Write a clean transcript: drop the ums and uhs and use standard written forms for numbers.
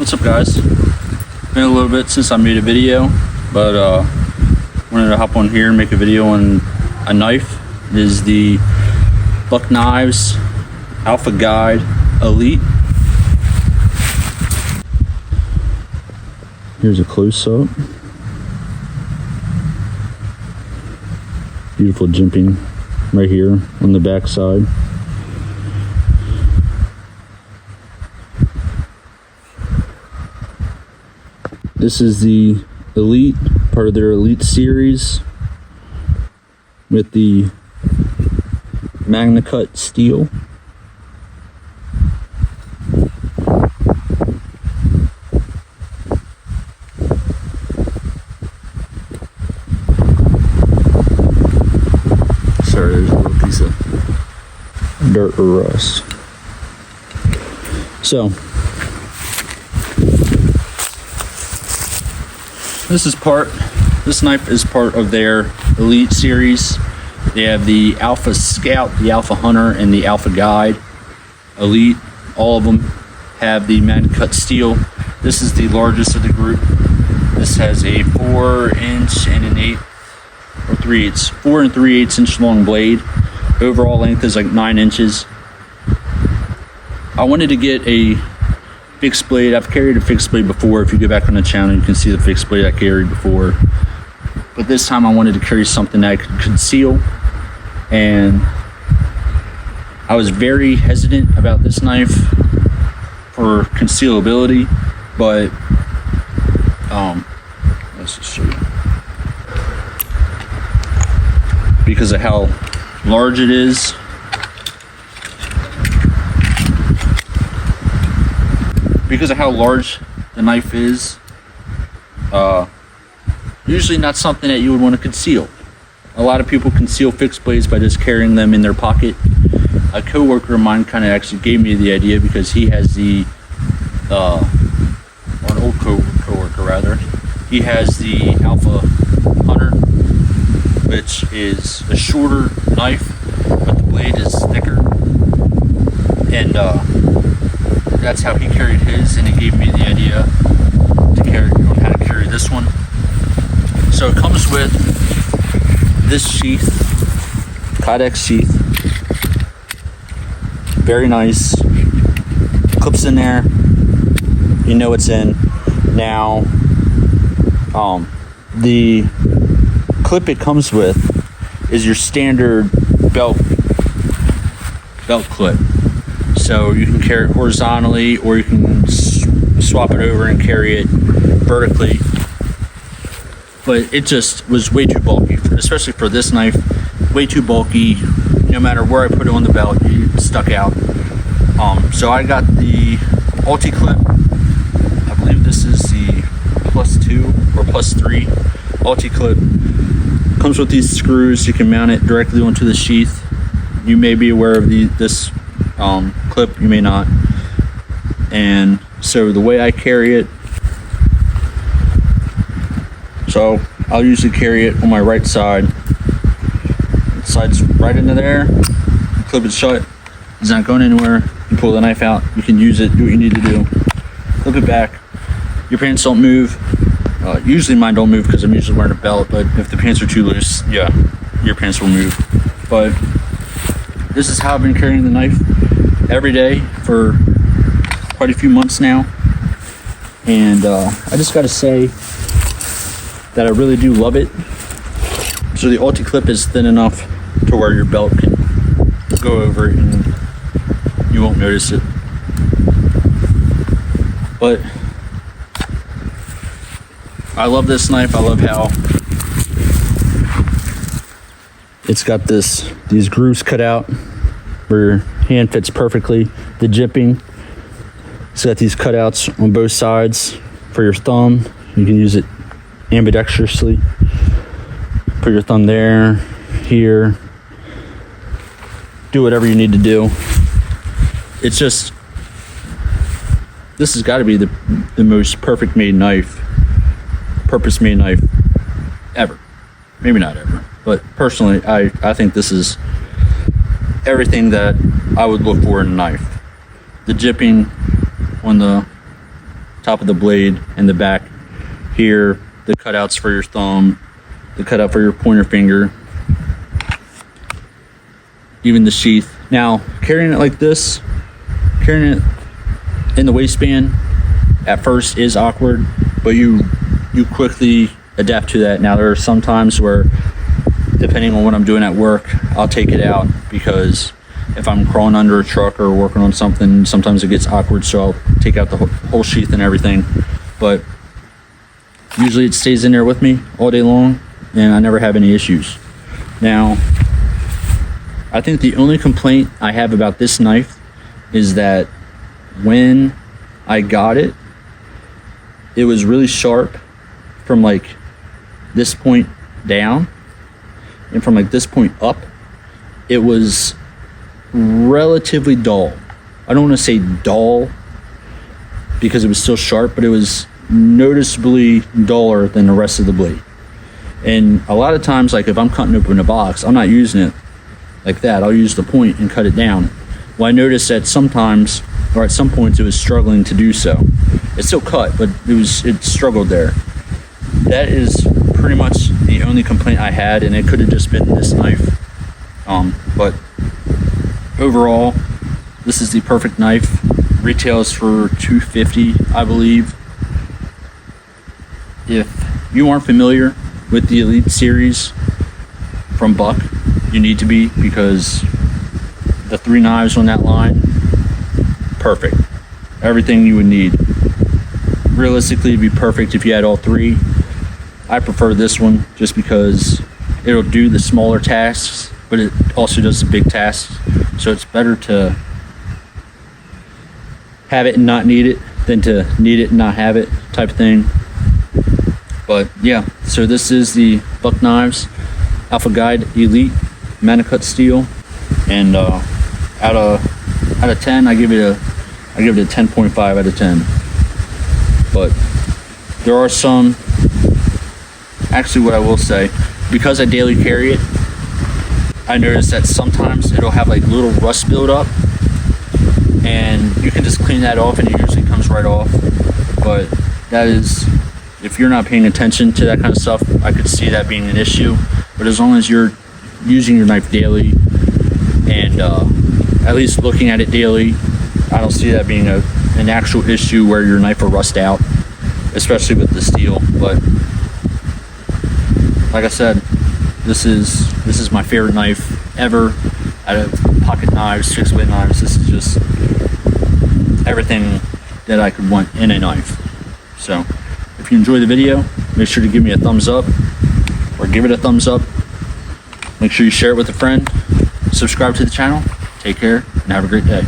What's up, guys? Been a little bit since I made a video, but wanted to hop on here and make a video on a knife. It is the Buck Knives Alpha Guide Elite. Here's a close-up. Beautiful jimping right here on the back side. This is the Elite, part of their Elite series with the Magna Cut steel. Sorry, there's a little piece of dirt or rust. So, this knife is part of their Elite series. They have the Alpha Scout, the Alpha Hunter, and the Alpha Guide Elite. All of them have the Magna Cut steel. This is the largest of the group. This has a 4-inch and an 8 or 3/8, 4 and 3/8 inch long blade. Overall length is like 9 inches. I wanted to get a fixed blade. I've carried a fixed blade before. If you go back on the channel, you can see the fixed blade I carried before. But this time I wanted to carry something that I could conceal. And I was very hesitant about this knife for concealability, but let's just show you. Because of how large it is. Because of how large the knife is, usually not something that you would want to conceal. A lot of people conceal fixed blades by just carrying them in their pocket. A coworker of mine kind of actually gave me the idea because he has the, or an old coworker rather, he has the Alpha Hunter, which is a shorter knife, but the blade is thicker, and that's how he carried his, and he gave me the idea to carry, how to carry this one. So it comes with this sheath, Kydex sheath, very nice, clips in there, you know it's in. Now, the clip it comes with is your standard belt clip. So you can carry it horizontally, or you can swap it over and carry it vertically. But it just was way too bulky, especially for this knife. Way too bulky. No matter where I put it on the belt, it stuck out. So I got the Ulti clip. I believe this is the +2 or +3 Ulti clip. Comes with these screws. You can mount it directly onto the sheath. You may be aware of this clip, you may not. And so the way I carry it, so I'll usually carry it on my right side. It slides right into there, clip it shut, it's not going anywhere. You pull the knife out, you can use it, do what you need to do, flip it back. Your pants don't move. Usually mine don't move because I'm usually wearing a belt, but if the pants are too loose, yeah, your pants will move. But this is how I've been carrying the knife every day for quite a few months now. And I just gotta say that I really do love it. So the Ulti clip is thin enough to where your belt can go over it and you won't notice it. But I love this knife. I love how it's got these grooves cut out where your hand fits perfectly. The jimping, it's got these cutouts on both sides for your thumb. You can use it ambidextrously. Put your thumb there, here. Do whatever you need to do. It's just, this has got to be the most perfect made knife, purpose made knife ever. Maybe not ever, but personally, I think this is everything that I would look for in a knife. The jimping on the top of the blade and the back here, the cutouts for your thumb, the cutout for your pointer finger, even the sheath. Now, carrying it like this, carrying it in the waistband at first is awkward, but you quickly adapt to that. Now, there are some times where, depending on what I'm doing at work, I'll take it out, because if I'm crawling under a truck or working on something, sometimes it gets awkward, so I'll take out the whole sheath and everything. But usually it stays in there with me all day long, and I never have any issues. Now, I think the only complaint I have about this knife is that when I got it, it was really sharp from like this point down, and from like this point up, it was relatively dull. I don't want to say dull because it was still sharp, but it was noticeably duller than the rest of the blade. And a lot of times, like if I'm cutting open a box, I'm not using it like that. I'll use the point and cut it down. Well, I noticed that sometimes, or at some points, it was struggling to do so. It still cut, but it struggled there. That is pretty much the only complaint I had, and it could have just been this knife. But overall, this is the perfect knife. Retails for $250, I believe. If you aren't familiar with the Elite series from Buck, you need to be, because the 3 knives on that line, perfect. Everything you would need. Realistically, it'd be perfect if you had all 3. I prefer this one just because it'll do the smaller tasks, but it also does the big tasks. So it's better to have it and not need it than to need it and not have it type of thing. But yeah, so this is the Buck Knives Alpha Guide Elite Manicut Steel, and out of 10, I give it a 10.5 out of 10. But there are some. Actually, what I will say, because I daily carry it, I noticed that sometimes it'll have like little rust build up, and you can just clean that off, and it usually comes right off. But that is, if you're not paying attention to that kind of stuff, I could see that being an issue. But as long as you're using your knife daily and at least looking at it daily, I don't see that being an actual issue where your knife will rust out, especially with the steel. But like I said, this is my favorite knife ever out of pocket knives, fixed blade knives. This is just everything that I could want in a knife. So if you enjoy the video, make sure to give me a thumbs up, or give it a thumbs up. Make sure you share it with a friend. Subscribe to the channel. Take care and have a great day.